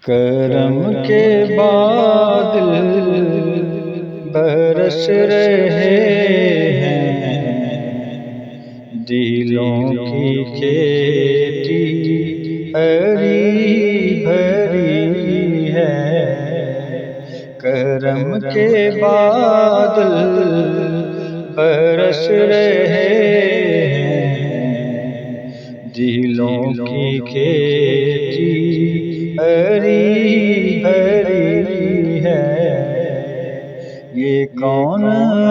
کرم کے بادل برس رہے ہیں، دلوں کی کھیتی ہری بھری ہے۔ کرم کے بادل برس رہے ہیں، دلوں کی کھیتی ہری بھری ہے۔ یہ کون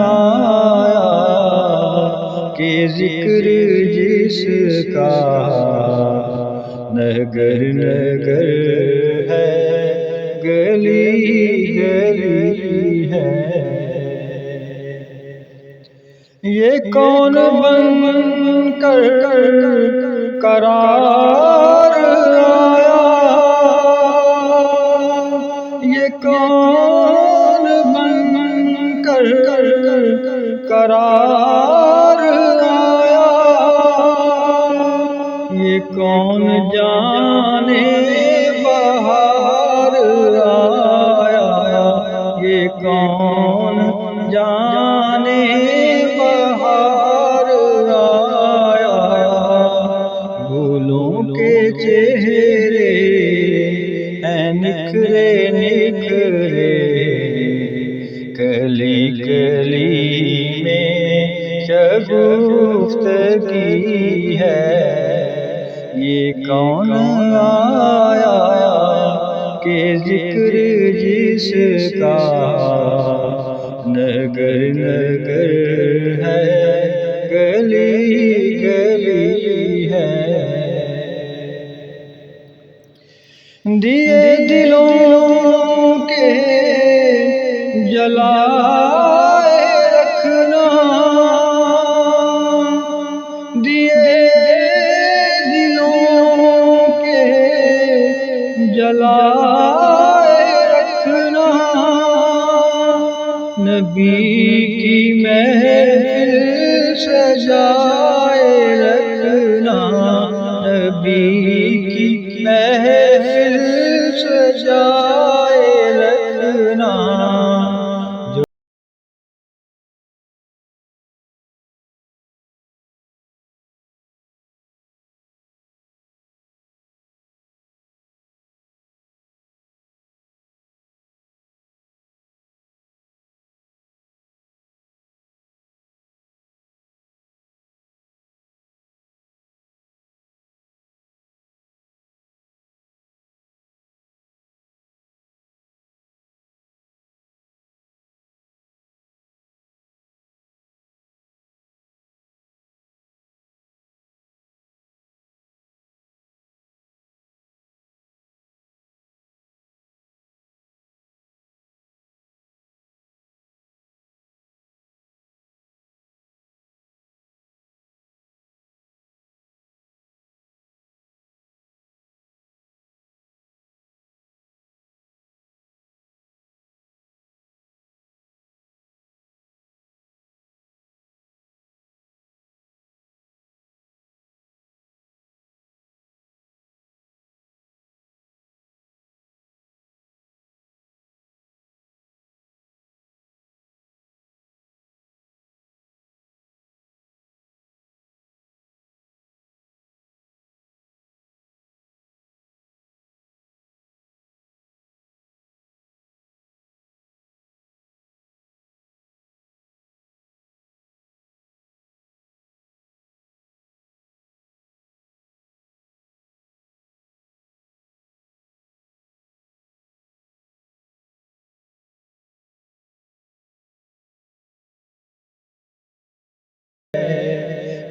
آیا کہ ذکر جس کا نگر نگر ہے، گلی گلی ہے۔ یہ کون بن کر قرار آیا، یہ کون بن کر قرار آیا، یہ کون جانے بہار آیا، یہ کون جانے بہار آیا۔ پھولوں کے چہرے ہیں نکھرے نکھرے، کلی کلی میں شگفتگی ہے۔ یہ کون آیا کہ ذکر جس کا نگر نگر ہے، گلی گلی ہے۔ دیے دلوں کے جلائے رکھنا، دیے دلوں کے جلائے رکھنا، نبی کی محفل سجائے رکھنا، نبی کی محفل سجائے رکھنا۔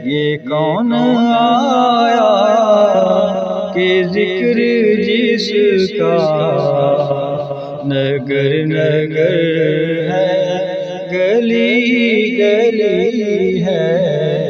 یہ کون آیا کہ ذکر جس کا نگر نگر ہے، گلی گلی ہے۔